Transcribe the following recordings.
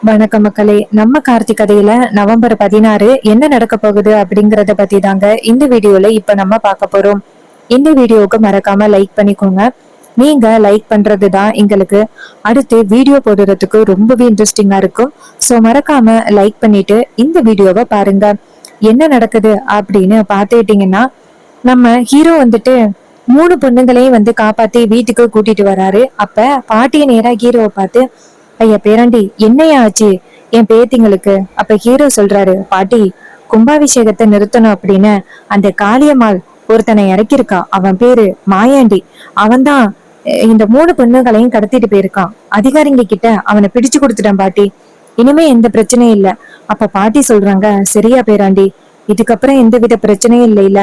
வணக்கம் மக்களே. நம்ம கார்த்திக் கதையில நவம்பர் 16 என்ன நடக்க போகுது அப்படிங்கறத பத்தி தாங்க இந்த வீடியோல இப்ப நம்ம பார்க்க போறோம். இந்த வீடியோவுக்கு மறக்காம லைக் பண்ணிக்கோங்க. நீங்க லைக் பண்றதுதான் எங்களுக்கு அடுத்து வீடியோ போடுறதுக்கு ரொம்பவே இன்ட்ரெஸ்டிங்கா இருக்கும். சோ மறக்காம லைக் பண்ணிட்டு இந்த வீடியோவை பாருங்க. என்ன நடக்குது அப்படின்னு பாத்துக்கிட்டீங்கன்னா, நம்ம ஹீரோ வந்துட்டு 3 பொண்ணுங்களையும் காப்பாத்தி வீட்டுக்கு கூட்டிட்டு வராரு. அப்ப பாட்டிய நேரா ஹீரோவை பார்த்து, ஐயா பேராண்டி, என்னையா ஆச்சு என் பேத்திங்களுக்கு? அப்ப ஹீரோ சொல்றாரு, பாட்டி, கும்பாபிஷேகத்தை நிறுத்தணும் அப்படின்னு அந்த காளியம்மாள் ஒருத்தனை இறக்கிருக்கா. அவன் பேரு மாயாண்டி. அவன்தான் இந்த 3 பெண்ணுகளையும் கடத்திட்டு போயிருக்கான். அதிகாரிங்க கிட்ட அவனை பிடிச்சு கொடுத்துட்டான் பாட்டி. இனிமே எந்த பிரச்சனையும் இல்ல. அப்ப பாட்டி சொல்றாங்க, சரியா பேராண்டி, இதுக்கப்புறம் எந்த வித பிரச்சனையும் இல்லை இல்ல.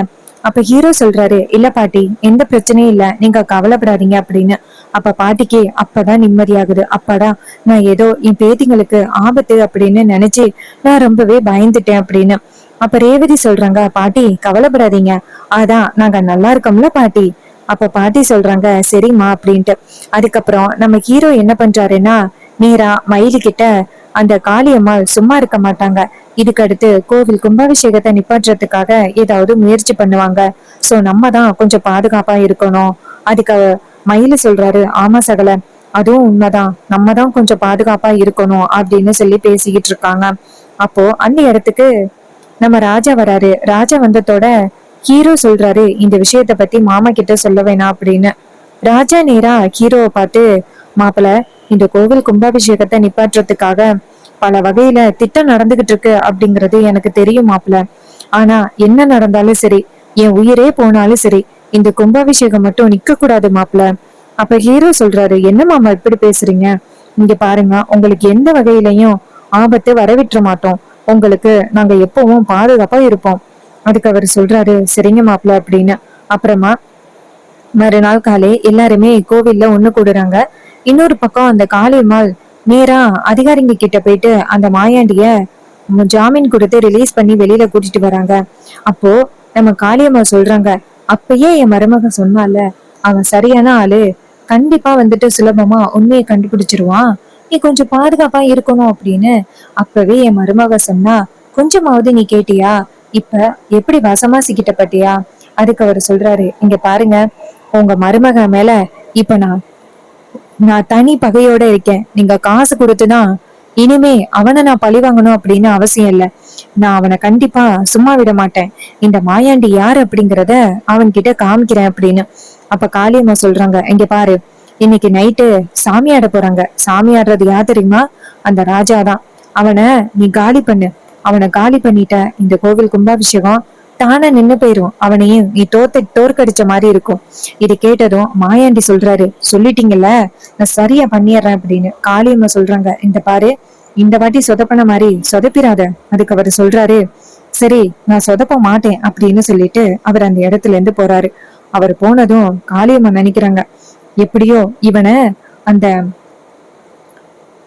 அப்ப ஹீரோ சொல்றாரு, இல்ல பாட்டி, எந்த பிரச்சனையும் இல்ல, நீங்க கவலைப்படாதீங்க அப்படின்னு. அப்ப பாட்டிக்கு அப்பதான் நிம்மதியாகுது. அப்படா, நான் ஏதோ என் பேத்திங்களுக்கு ஆபத்து அப்படின்னு நினைச்சு நான் ரொம்பவே பயந்துட்டேன் அப்படின்னு. அப்ப ரேவதி சொல்றாங்க, பாட்டி கவலைப்படாதீங்க, அதான் நாங்க நல்லா இருக்கோம்ல பாட்டி. அப்ப பாட்டி சொல்றாங்க, சரிம்மா அப்படின்ட்டு. அதுக்கப்புறம் நம்ம ஹீரோ என்ன பண்றாருன்னா, நேரா மயிலு கிட்ட, அந்த காளியம்மாள் சும்மா இருக்க மாட்டாங்க, இதுக்கு அடுத்து கோவில் கும்பாபிஷேகத்தை நிப்பாட்டுறதுக்காக ஏதாவது முயற்சி பண்ணுவாங்க. சோ நம்ம தான் கொஞ்சம் பாதுகாப்பா இருக்கணும். அதுக்கு மயிலு சொல்றாரு, ஆமா சகல, அதுவும் உண்மைதான், நம்ம தான் கொஞ்சம் பாதுகாப்பா இருக்கணும் அப்படின்னு சொல்லி பேசிக்கிட்டு இருக்காங்க. அப்போ அந்த இடத்துக்கு நம்ம ராஜா வராரு. ராஜா வந்ததோட ஹீரோ சொல்றாரு, இந்த விஷயத்த பத்தி மாமா கிட்ட சொல்ல வேணாம் அப்படின்னு. ராஜா நேரா ஹீரோவை பார்த்து, மாப்பிள, இந்த கோவில் கும்பாபிஷேகத்தை நிப்பாட்டுறதுக்காக பல வகையில திட்டம் நடந்துகிட்டு இருக்கு அப்படிங்கறது எனக்கு தெரியும் மாப்பிள. ஆனா என்ன நடந்தாலும் சரி, என் உயிரே போனாலும் சரி, இந்த கும்பாபிஷேகம் மட்டும் நிக்க கூடாது மாப்பிள. அப்ப ஹீரோ சொல்றாரு, என்ன மாமா இப்படி பேசுறீங்க? இங்க பாருங்க, உங்களுக்கு எந்த வகையிலையும் ஆபத்து வரவிட்டுற மாட்டோம். உங்களுக்கு நாங்க எப்பவும் பாதுகாப்பா இருப்போம். அதுக்கு அவர் சொல்றாரு, சரிங்க மாப்பிள அப்படின்னு. அப்புறமா மறுநாள் காலை எல்லாருமே கோவில்ல ஒண்ணு கூடுறாங்க. இன்னொரு பக்கம் அந்த காளியம்மாள் நேரா அதிகாரிங்க கிட்ட போயிட்டு அந்த மாயாண்டிய ஜாமீன் கொடுத்து ரிலீஸ் பண்ணி வெளியில கூட்டிட்டு வராங்க. அப்போ நம்ம காளியம்மா சொல்றாங்க, அப்பயே என் மருமகன் சொன்னால, அவன் சரியான ஆளு, கண்டிப்பா சுலபமா உண்மையை கண்டுபிடிச்சிருவான், நீ கொஞ்சம் பாதுகாப்பா இருக்கணும் அப்படின்னு. அப்பவே என் மருமக சொன்னா, கொஞ்சமாவது நீ கேட்டியா? இப்ப எப்படி வசமா சிக்கிட்ட பட்டியா? அதுக்கு அவர் சொல்றாரு, இங்க பாருங்க, உங்க மருமக மேல இப்ப நான் தனி பகையோட இருக்கேன். நீங்க காசு கொடுத்துதான் இனிமே அவனை நான் பழி வாங்கணும் அப்படின்னு அவசியம் இல்ல. நான் அவனை கண்டிப்பா சும்மா விட மாட்டேன். இந்த மாயாண்டி யாரு அப்படிங்கறத அவன்கிட்ட காமிக்கிறேன் அப்படின்னு. அப்ப காளியம்மா சொல்றாங்க, இங்க பாரு, இன்னைக்கு நைட்டு சாமி ஆட போறாங்க. சாமி ஆடுறது யார் தெரியுமா? அந்த ராஜாதான். அவனை நீ காலி பண்ணு. அவனை காலி பண்ணிட்ட, இந்த கோவில் கும்பாபிஷேகம் தானே நின்னு போயிரும். அவனையும் நீ தோற்கடிச்ச மாதிரி இருக்கும். இது கேட்டதும் மாயாண்டி சொல்றாரு, சொல்லிட்டீங்கல்ல, நான் சரியா பண்ணிடுறேன் அப்படின்னு. காளியம்மா சொல்றாங்க, இந்த பாரு, இந்த வாட்டி சொதப்பன மாதிரி சொதப்பிராத. அதுக்கு அவர் சொல்றாரு, சரி, நான் சொதப்ப மாட்டேன் அப்படின்னு சொல்லிட்டு அவர் அந்த இடத்துல இருந்து போறாரு. அவர் போனதும் காளியம்மா நினைக்கிறாங்க, எப்படியோ இவனை அந்த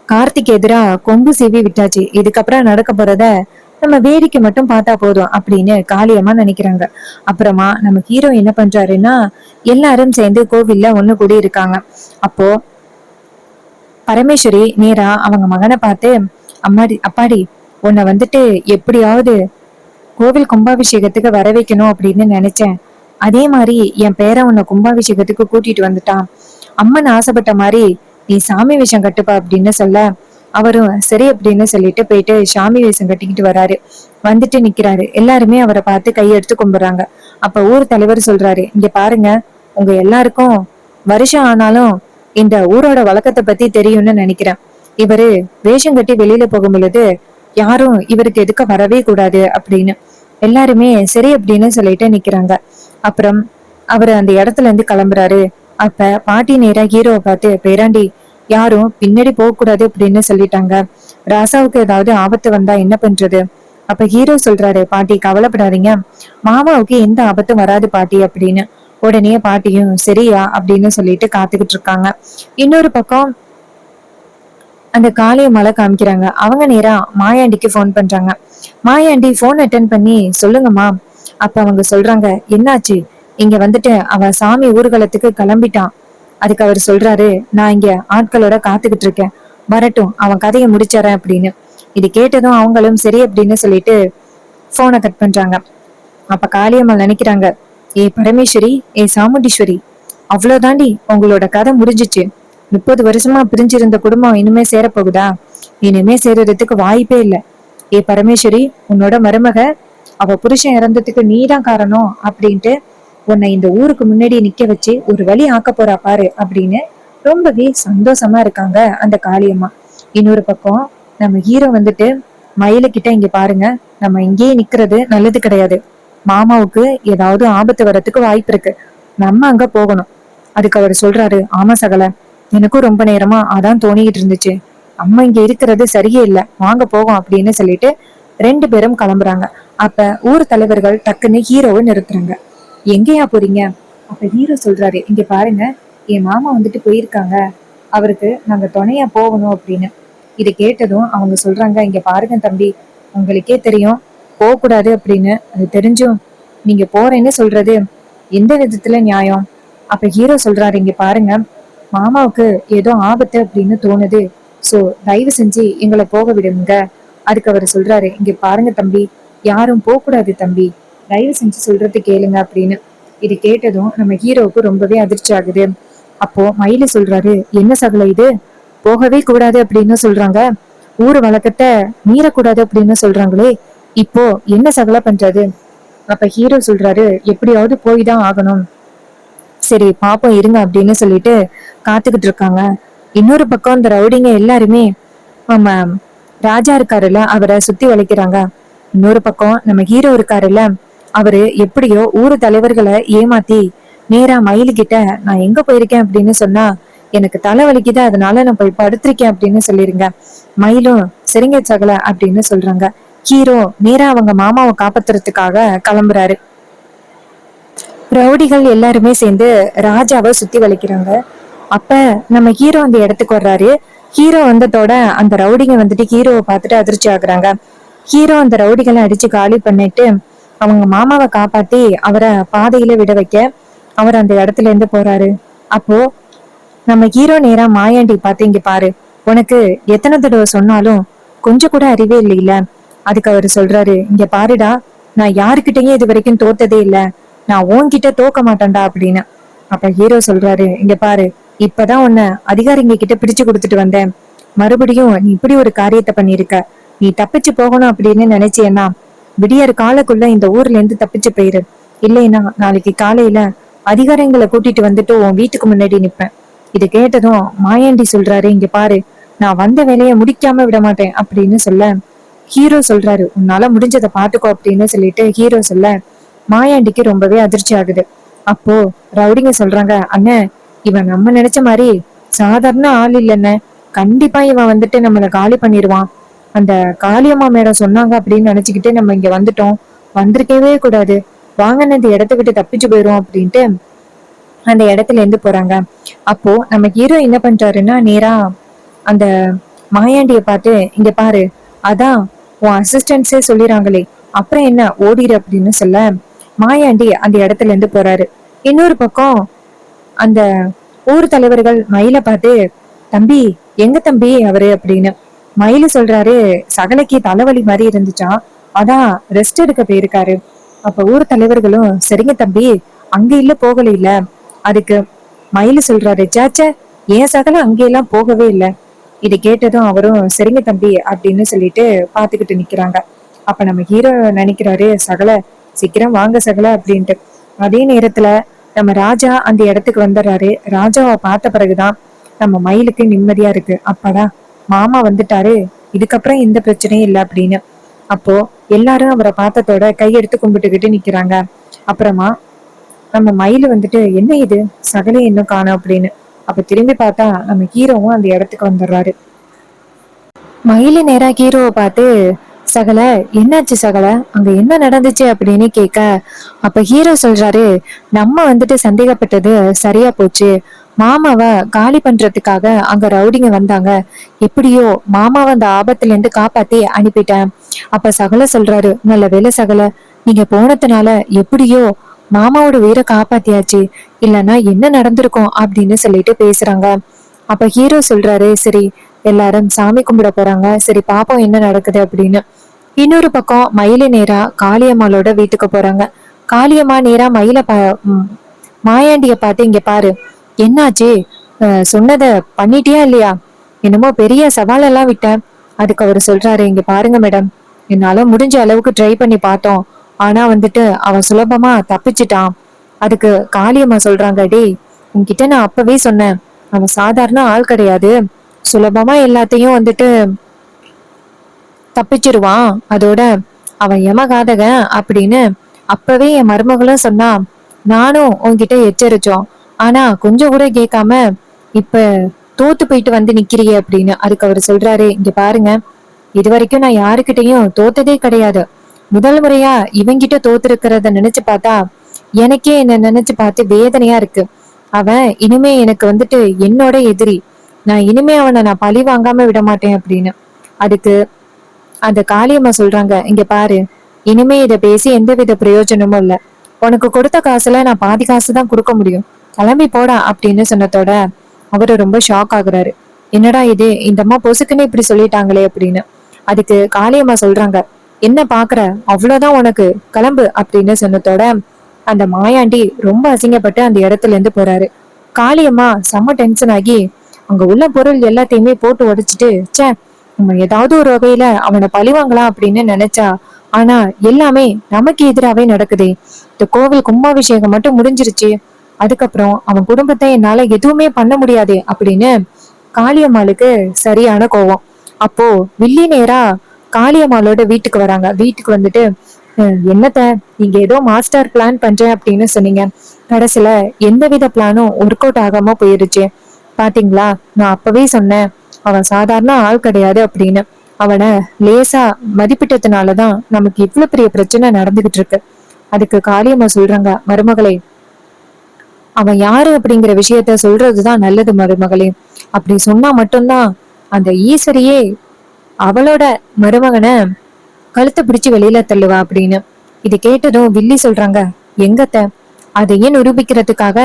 கார்த்திக் எதிரா கொம்பு சீவி விட்டாச்சு, இதுக்கப்புறம் நடக்க போறத நம்ம வேடிக்கை மட்டும் பார்த்தா போதும் அப்படின்னு காளியம்மா நினைக்கிறாங்க. அப்புறமா நம்ம ஹீரோ என்ன பண்றாருன்னா, எல்லாரும் சேர்ந்து கோவில்ல ஒண்ணு கூடி இருக்காங்க. அப்போ பரமேஸ்வரி நேரா அவங்க மகனை பார்த்து, அப்பாடி, உன்னை எப்படியாவது கோவில் கும்பாபிஷேகத்துக்கு வர வைக்கணும் அப்படின்னு நினைச்சேன். அதே மாதிரி என் பேரன் உன்னை கும்பாபிஷேகத்துக்கு கூட்டிட்டு வந்துட்டான். அம்மன் ஆசைப்பட்ட மாதிரி நீ சாமி வேஷம் கட்டுப்பா அப்படின்னு சொல்ல, அவரும் சரி அப்படின்னு சொல்லிட்டு போயிட்டு சாமி வேஷம் கட்டிக்கிட்டு வராரு. வந்துட்டு நிக்கிறாரு. எல்லாருமே அவரை பார்த்து கையெடுத்து கும்பிடுறாங்க. அப்ப ஊர் தலைவர் சொல்றாரு, இங்க பாருங்க, உங்க எல்லாருக்கும் வருஷம் ஆனாலும் இந்த ஊரோட வழக்கத்தை பத்தி தெரியும்னு நினைக்கிறேன். இவரு வேஷம் கட்டி வெளியில போகும் பொழுது யாரும் இவருக்கு எதுக்க வரவே கூடாது அப்படின்னு. எல்லாருமே சரி அப்படின்னு சொல்லிட்டு நிக்கிறாங்க. அப்புறம் அவரு அந்த இடத்துல இருந்து கிளம்புறாரு. அப்ப பாட்டி நேரா ஹீரோவை பார்த்து, பேராண்டி, யாரும் பின்னாடி போக கூடாது அப்படின்னு சொல்லிட்டாங்க. ராசாவுக்கு ஏதாவது ஆபத்து வந்தா என்ன பண்றது? அப்ப ஹீரோ சொல்றாரு, பாட்டி கவலைப்படாதீங்க, மாமாவுக்கு எந்த ஆபத்தும் வராது பாட்டி அப்படின்னு. உடனே பாட்டியும் சரியா அப்படின்னு சொல்லிட்டு காத்துக்கிட்டு இருக்காங்க. இன்னொரு பக்கம் அந்த காளியம்மாளை காமிக்கிறாங்க. அவங்க நேரா மாயாண்டிக்கு போன் பண்றாங்க. மாயாண்டி போன் அட்டன் பண்ணி, சொல்லுங்கம்மா. அப்ப அவங்க சொல்றாங்க, என்னாச்சு? இங்க அவன் சாமி ஊர்வலத்துக்கு கிளம்பிட்டான். அதுக்கு அவர் சொல்றாரு, நான் இங்க ஆட்களோட காத்துக்கிட்டு இருக்கேன். வரட்டும், அவன் கதையை முடிச்சறேன் அப்படின்னு. இது கேட்டதும் அவங்களும் சரி அப்படின்னு சொல்லிட்டு போனை கட் பண்றாங்க. அப்ப காளியம்மாள் நினைக்கிறாங்க, ஏ பரமேஸ்வரி, ஏ சாமுண்டீஸ்வரி, அவ்வளவுதாண்டி, உங்களோட கதை முடிஞ்சிச்சு. 30 வருஷமா பிரிஞ்சிருந்த குடும்பம் இனிமே சேரப்போகுதா? இனிமே சேருறதுக்கு வாய்ப்பே இல்லை. ஏ பரமேஸ்வரி, உன்னோட மருமக அவ புருஷன் இறந்ததுக்கு நீதான் காரணம் அப்படின்ட்டு உன்னை இந்த ஊருக்கு முன்னாடி நிக்க வச்சு ஒரு வழி ஆக்க போறா பாரு அப்படின்னு ரொம்பவே சந்தோஷமா இருக்காங்க அந்த காளியம்மா. இன்னொரு பக்கம் நம்ம ஹீரோ வந்துட்டு மயிலுக்கிட்ட, இங்க பாருங்க, நம்ம இங்கேயே நிக்கிறது நல்லது கிடையாது. மாமாவுக்கு ஏதாவது ஆபத்து வர்றதுக்கு வாய்ப்பு இருக்கு. நம்ம அங்க போகணும். அதுக்கு அவர் சொல்றாரு, ஆமா சகல, எனக்கும் ரொம்ப நேரமா அதான் தோணிக்கிட்டு இருந்துச்சு. நம்ம இங்க இருக்கிறது சரியே இல்ல, வாங்க போவோம் அப்படின்னு சொல்லிட்டு 2 பேரும் கிளம்புறாங்க. அப்ப ஊர் தலைவர்கள் டக்குன்னு ஹீரோவை நிறுத்துறாங்க. எங்கேயா போறீங்க? அப்ப ஹீரோ சொல்றாரு, இங்க பாருங்க, என் மாமா வந்துட்டு போயிருக்காங்க, அவருக்கு நாங்க துணையா போகணும் அப்படின்னு. இதை கேட்டதும் அவங்க சொல்றாங்க, இங்க பாருங்க தம்பி, உங்களுக்கே தெரியும் போக கூடாது அப்படின்னு, அது தெரிஞ்சும் நீங்க போறேன்னு சொல்றது எந்த விதத்துல நியாயம்? அப்ப ஹீரோ சொல்றாரு, இங்க பாருங்க, மாமாவுக்கு ஏதோ ஆபத்து அப்படின்னு தோணுது, சோ தயவு செஞ்சு எங்களை போக விடுங்க. அதுக்கு அவர் சொல்றாரு, இங்க பாருங்க தம்பி, யாரும் போக கூடாது தம்பி, தயவு செஞ்சு சொல்றது கேளுங்க அப்படின்னு. இது கேட்டதும் நம்ம ஹீரோவுக்கு ரொம்பவே அதிர்ச்சி ஆகுது. அப்போ மயிலு சொல்றாரு, என்ன சகல இது, போகவே கூடாது அப்படின்னு சொல்றாங்க, ஊர் வழக்கத்தை மீறக்கூடாது அப்படின்னு சொல்றாங்களே, இப்போ என்ன சகல பண்றது? அப்ப ஹீரோ சொல்றாரு, எப்படியாவது போய் தான் ஆகணும், சரி பாப்போம் இருங்க அப்படின்னு சொல்லிட்டு காத்துக்கிட்டு இருக்காங்க. இன்னொரு பக்கம் இந்த ரவுடிங்க எல்லாருமே நம்ம ராஜா இருக்காருல்ல, அவரை சுத்தி வளைக்கிறாங்க. இன்னொரு பக்கம் நம்ம ஹீரோ இருக்காருல்ல, அவரு எப்படியோ ஊர் தலைவர்களை ஏமாத்தி நேரா மயிலு கிட்ட, நான் எங்க போயிருக்கேன் அப்படின்னு சொன்னா எனக்கு தலை வலிக்குது, அதனால நான் போய் படுத்திருக்கேன் அப்படின்னு சொல்லிருங்க. மயிலும் சரிங்க சகல அப்படின்னு சொல்றாங்க. ஹீரோ நேரா அவங்க மாமாவை காப்பாத்துறதுக்காக கிளம்புறாரு. ரவுடிகள் எல்லாருமே சேர்ந்து ராஜாவை சுத்தி வளைக்கிறாங்க. அப்ப நம்ம ஹீரோ அந்த இடத்துக்கு வர்றாரு. ஹீரோ வந்ததோட அந்த ரவுடிங்க வந்துட்டு ஹீரோவை பார்த்துட்டு அதிர்ச்சி ஆகுறாங்க. ஹீரோ அந்த ரவுடிகளை அடிச்சு காலி பண்ணிட்டு அவங்க மாமாவை காப்பாத்தி அவரை பாதையில விட வைக்க அவர் அந்த இடத்துல இருந்து போறாரு. அப்போ நம்ம ஹீரோ நேரா மாயாண்டி பார்த்து, இங்க பாரு, உனக்கு எத்தனை தடவை சொன்னாலும் கொஞ்சம் கூட அறிவே இல்லையில. அதுக்கு அவரு சொல்றாரு, இங்க பாருடா, நான் யாருக்கிட்டையும் இது வரைக்கும் தோத்ததே இல்ல, நான் உன்கிட்ட தோக்க மாட்டேன்டா அப்படின்னு. அப்ப ஹீரோ சொல்றாரு, இங்க பாரு, இப்பதான் உன்னை அதிகாரிங்க கிட்ட பிடிச்சு கொடுத்துட்டு வந்தேன், மறுபடியும் நீ இப்படி ஒரு காரியத்தை பண்ணிருக்க. நீ தப்பிச்சு போகணும் அப்படின்னு நினைச்சேன்னா விடியற் காலக்குள்ள இந்த ஊர்ல இருந்து தப்பிச்சு போயிரு, இல்லைன்னா நாளைக்கு காலையில அதிகாரிங்களை கூட்டிட்டு வந்துட்டு உன் வீட்டுக்கு முன்னாடி நிப்பேன். இது கேட்டதும் மாயாண்டி சொல்றாரு, இங்க பாரு, நான் வந்த வேலையை முடிக்காம விட மாட்டேன் அப்படின்னு சொல்ல ஹீரோ சொல்றாரு, உன்னால முடிஞ்சதை பாத்துக்கோ அப்படின்னு சொல்லிட்டு ஹீரோ சொல்ல மாயாண்டிக்கு ரொம்பவே அதிர்ச்சி ஆகுது. அப்போ ரவுடிங்க சொல்றாங்க, அண்ணன், இவன் நம்ம நினைச்ச மாதிரி சாதாரண ஆள் இல்லைன்னு, கண்டிப்பா இவன் வந்துட்டு நம்மளை காலி பண்ணிடுவான். அந்த காளியம்மா மேடம் சொன்னாங்க அப்படின்னு நினைச்சுக்கிட்டு நம்ம இங்க வந்துட்டோம், வந்திருக்கவே கூடாது, வாங்க இந்த இடத்த விட்டு தப்பிச்சு போயிரும் அப்படின்ட்டு அந்த இடத்துல இருந்து போறாங்க. அப்போ நம்ம ஹீரோ என்ன பண்றாருன்னா நேரா அந்த மாயாண்டிய பார்த்து, இங்க பாரு, அதான் உன் அசிஸ்டன்ஸே சொல்லிறாங்களே, அப்புறம் என்ன ஓடிடு அப்படின்னு சொல்ல மாயாண்டி அந்த இடத்துல இருந்து போறாரு. இன்னொரு பக்கம் அந்த ஊர் தலைவர்கள் மயில பார்த்து, தம்பி, எங்க தம்பி அவரு அப்படின்னு. மயில சொல்றாரு, சகலைக்கு தலைவலி மாதிரி இருந்துச்சா, அதான் ரெஸ்ட் எடுக்க போயிருக்காரு. அப்ப ஊர் தலைவர்களும் சரிங்க தம்பி, அங்க இல்ல போகல இல்ல. அதுக்கு மயில சொல்றாரு, சாச்ச, ஏன் சகல அங்கெல்லாம் போகவே இல்லை. இது கேட்டதும் அவரும் சரிங்க தம்பி அப்படின்னு சொல்லிட்டு பாத்துக்கிட்டு நிக்கிறாங்க. அப்ப நம்ம ஹீரோ நினைக்கிறாரு, சகல சீக்கிரம் வாங்க சகல அப்படின்ட்டு. அதே நேரத்துல நம்ம ராஜா அந்த இடத்துக்கு வந்துடுறாரு. ராஜாவை பார்த்த பிறகுதான் நம்ம மயிலுக்கு நிம்மதியா இருக்கு. அப்படா, மாமா வந்துட்டாரு, இதுக்கப்புறம் எந்த பிரச்சனையும் இல்லை அப்படின்னு. அப்போ எல்லாரும் அவரை பார்த்ததோட கையெடுத்து கும்பிட்டுக்கிட்டு நிக்கிறாங்க. அப்புறமா நம்ம மயிலு வந்துட்டு, என்ன இது, சகலை இன்னும் காணோம் அப்படின்னு. அப்ப திரும்பி பார்த்தா நம்ம ஹீரோவும் அந்த இடத்துக்கு வந்துடுறாரு. மயிலு நேரா ஹீரோவை பார்த்து, சகல, என்னாச்சு சகல, அங்க என்ன நடந்துச்சு அப்படின்னு கேட்க, அப்ப ஹீரோ சொல்றாரு, நம்ம வந்துட்டு சந்தேகப்பட்டது சரியா போச்சு, மாமாவை காலி பண்றதுக்காக அங்க ரவுடிங்க வந்தாங்க, எப்படியோ மாமாவை அந்த ஆபத்துல இருந்து காப்பாத்தி அனுப்பிட்டேன். அப்ப சகல சொல்றாரு, நல்ல வேலை சகல, நீங்க போனதுனால எப்படியோ மாமாவோட உயிரை காப்பாத்தியாச்சு, இல்லைன்னா என்ன நடந்திருக்கும் அப்படின்னு சொல்லிட்டு பேசுறாங்க. அப்ப ஹீரோ சொல்றாரு, சரி எல்லாரும் சாமி கும்பிட போறாங்க. சரி பாப்போம் என்ன நடக்குது அப்படின்னு. இன்னொரு பக்கம் மயிலு நேரா காளியம்மாளோட வீட்டுக்கு போறாங்க. காளியம்மா நேரா மாயாண்டிய பார்த்து, இங்க பாரு என்னாச்சு, சொன்னத பண்ணிட்டியா இல்லையா? என்னமோ பெரிய சவாலெல்லாம் விட்டேன். அதுக்கு அவர் சொல்றாரு, இங்க பாருங்க மேடம், என்னால முடிஞ்ச அளவுக்கு ட்ரை பண்ணி பார்த்தோம். ஆனா வந்துட்டு அவன் சுலபமா தப்பிச்சிட்டான். அதுக்கு காளியம்மா சொல்றாங்க, டேய் உன்கிட்ட நான் அப்பவே சொன்னேன், அவன் சாதாரண ஆள் கிடையாது, சுலபமா எல்லாத்தையும் வந்துட்டு தப்பிச்சிருவான், அதோட அவன் யமகாதகன் அப்படின்னு அப்பவே என் மருமகளும் சொன்னா. நானும் உன்கிட்ட எச்சரிச்சோம், ஆனா கொஞ்சம் கூட கேட்காம இப்ப தோத்து போயிட்டு வந்து நிக்கிறியே அப்படின்னு. அதுக்கு அவர் சொல்றாரு, இங்க பாருங்க, இது வரைக்கும் நான் யாருக்கிட்டையும் தோத்ததே கிடையாது. முதல் முறையா இவங்கிட்ட தோத்து இருக்கிறத நினைச்சு பார்த்தா எனக்கே என்ன நினைச்சு பார்த்து வேதனையா இருக்கு. அவன் இனிமே எனக்கு வந்துட்டு என்னோட எதிரி. நான் இனிமே அவனை நான் பழி வாங்காம விட மாட்டேன் அப்படின்னு. அதுக்கு அந்த காளியம்மா சொல்றாங்க, இங்க பாரு, இனிமே இத பேசி எந்தவித பிரயோஜனமும் இல்ல. உனக்கு கொடுத்த காசுல நான் பாதி காசு தான் கொடுக்க முடியும், கிளம்பி போடா அப்படின்னு சொன்னதோட அவரு ரொம்ப ஷாக் ஆகுறாரு. என்னடா இது, இந்த அம்மா பொசுக்குன்னு இப்படி சொல்லிட்டாங்களே அப்படின்னு. அதுக்கு காளியம்மா சொல்றாங்க, என்ன பாக்குற, அவ்வளவுதான் உனக்கு, கிளம்பு அப்படின்னு சொன்னதோட அந்த மாயாண்டி ரொம்ப அசிங்கப்பட்டு அந்த இடத்துல இருந்து போறாரு. காளியம்மா செம்ம டென்ஷன் ஆகி அங்க உள்ள பொருள் எல்லாத்தையுமே போட்டு உடைச்சிட்டு, ச்சே நம்ம ஏதாவது ஒரு வகையில அவனை பழிவாங்கலாம் அப்படின்னு நினைச்சா, ஆனா எல்லாமே நமக்கு எதிராவே நடக்குதே. இந்த கோவில் கும்பாபிஷேகம் மட்டும் முடிஞ்சிருச்சு, அதுக்கப்புறம் அவன் குடும்பத்தை என்னால எதுவுமே பண்ண முடியாது அப்படின்னு காளியம்மாளுக்கு சரியான கோவம். அப்போ வில்லி நேரா காளியம்மாளோட வீட்டுக்கு வராங்க. வீட்டுக்கு வந்துட்டு, என்னத்த நீங்க ஏதோ மாஸ்டர் பிளான் பண்றேன் அப்படின்னு சொன்னீங்க, கடைசியில எந்தவித பிளானும் ஒர்க் அவுட் ஆகாம போயிருச்சு. பாத்தீங்களா, நான் அப்பவே சொன்னேன் அவன் சாதாரண ஆள் கிடையாது அப்படின்னு. அவனை லேசா மதிப்பிட்டதுனாலதான் நமக்கு இவ்வளவு பெரிய பிரச்சனை நடந்துகிட்டு இருக்கு. அதுக்கு காளியம்மா சொல்றாங்க, மருமகளே அவன் யாரு அப்படிங்கிற விஷயத்த சொல்றதுதான் நல்லது மருமகளே. அப்படி சொன்னா மட்டும்தான் அந்த ஈஸ்வரியே அவளோட மருமகனை கழுத்தை பிடிச்சு வெளியில தள்ளுவா அப்படின்னு. இது கேட்டதும் வில்லி சொல்றாங்க, எங்கத்த அதையும் நிரூபிக்கிறதுக்காக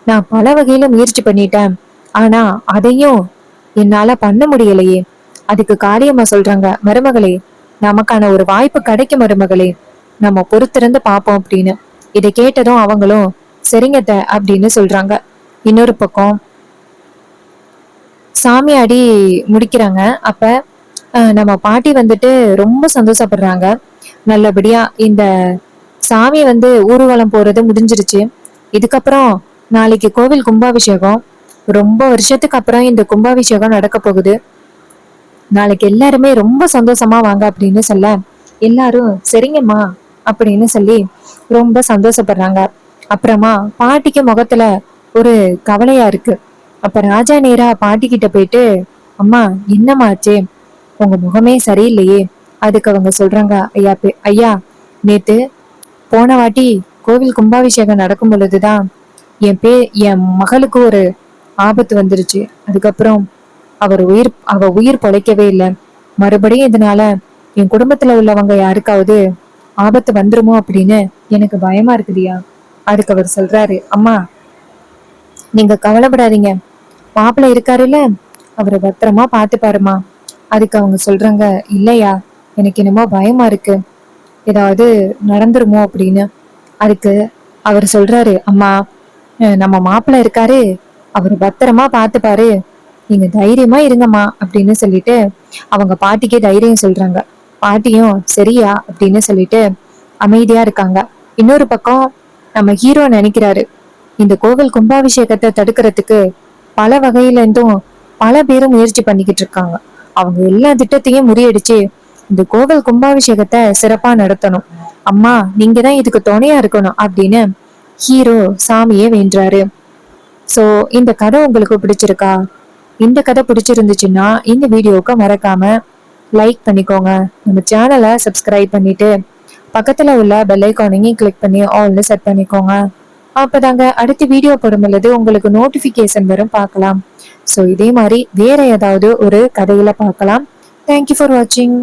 நான் பல வகையில முயற்சி பண்ணிட்டேன், ஆனா அதையும் என்னால பண்ண முடியலையே. அதுக்கு காளியம்மா சொல்றாங்க, மருமகளே நமக்கான ஒரு வாய்ப்பு கிடைக்கும் மருமகளே, நம்ம பொறுத்திருந்து பாப்போம் அப்படின்னு. இதை கேட்டதும் அவங்களும் சரிங்கத்த அப்படின்னு சொல்றாங்க. இன்னொரு பக்கம் சாமியாடி முடிக்கிறாங்க. அப்ப நம்ம பாட்டி வந்துட்டு ரொம்ப சந்தோஷப்படுறாங்க. நல்லபடியா இந்த சாமி வந்து ஊர்வலம் போறது முடிஞ்சிருச்சு. இதுக்கப்புறம் நாளைக்கு கோவில் கும்பாபிஷேகம். ரொம்ப வருஷத்துக்கு அப்புறம் இந்த கும்பாபிஷேகம் நடக்க போகுது. நாளைக்கு எல்லாருமே ரொம்ப சந்தோஷமா வாங்க அப்படின்னு சொல்ல, எல்லாரும் சரிங்கம்மா அப்படின்னு சொல்லி ரொம்ப சந்தோஷப்படுறாங்க. அப்புறமா பாட்டிக்கு முகத்துல ஒரு கவலையா இருக்கு. அப்ப ராஜா நேரா பாட்டி கிட்ட போயிட்டு, அம்மா என்னமாச்சு, உங்க முகமே சரியில்லையே. அதுக்கு அவங்க சொல்றாங்க, ஐயா ஐயா நேத்து போன வாட்டி கோவில் கும்பாபிஷேகம் நடக்கும் பொழுதுதான் என் மகளுக்கு ஒரு ஆபத்து வந்துருச்சு. அதுக்கப்புறம் அவ உயிர் பொழைக்கவே இல்லை. மறுபடியும் இதனால என் குடும்பத்துல உள்ளவங்க யாருக்காவது ஆபத்து வந்துருமோ அப்படின்னு எனக்கு பயமா இருக்குதியா. அதுக்கு அவர் சொல்றாரு, அம்மா நீங்க கவலைப்படாதீங்க, மாப்பிள்ளை இருக்காருல்ல, அவரை பத்திரமா பாத்து பாருமா. அதுக்கு அவங்க சொல்றாங்க, இல்லையா எனக்கு என்னமோ பயமா இருக்கு, ஏதாவது நடந்துருமோ அப்படின்னு. அதுக்கு அவர் சொல்றாரு, அம்மா நம்ம மாப்பிள்ளை இருக்காரு, அவர் பத்திரமா பாத்துப்பாரு, நீங்க தைரியமா இருங்கம்மா அப்படின்னு சொல்லிட்டு அவங்க பாட்டிக்கே தைரியம் சொல்றாங்க. பாட்டியும் சரியா அப்படின்னு சொல்லிட்டு அமைதியா இருக்காங்க. இன்னொரு பக்கம் நம்ம ஹீரோ நினைக்கிறாரு, இந்த கோவில் கும்பாபிஷேகத்தை தடுக்கிறதுக்கு பல வகையில இருந்தும் பல பேரும் முயற்சி பண்ணிக்கிட்டு இருக்காங்க. அவங்க எல்லா திட்டத்தையும் முறியடிச்சு இந்த கோவில் கும்பாபிஷேகத்தை சிறப்பா நடத்தணும். அம்மா நீங்க தான் இதுக்கு துணையா இருக்கணும் அப்படின்னு ஹீரோ சாமியே வேண்டாரு. சோ இந்த கதை உங்களுக்கு பிடிச்சிருக்கா? இந்த கதை பிடிச்சிருந்துச்சுன்னா இந்த வீடியோவுக்கு மறக்காம லைக் பண்ணிக்கோங்க. நம்ம சேனலை சப்ஸ்கிரைப் பண்ணிட்டு பக்கத்துல உள்ள பெல் ஐகானையும் கிளிக் பண்ணி ஆல்னு செட் பண்ணிக்கோங்க. அப்பதாங்க அடுத்த வீடியோ போடும் பொழுது உங்களுக்கு நோட்டிபிகேஷன் வரும், பார்க்கலாம். ஸோ இதே மாதிரி வேற ஏதாவது ஒரு கதையில பார்க்கலாம். தேங்க்யூ ஃபார் வாட்சிங்.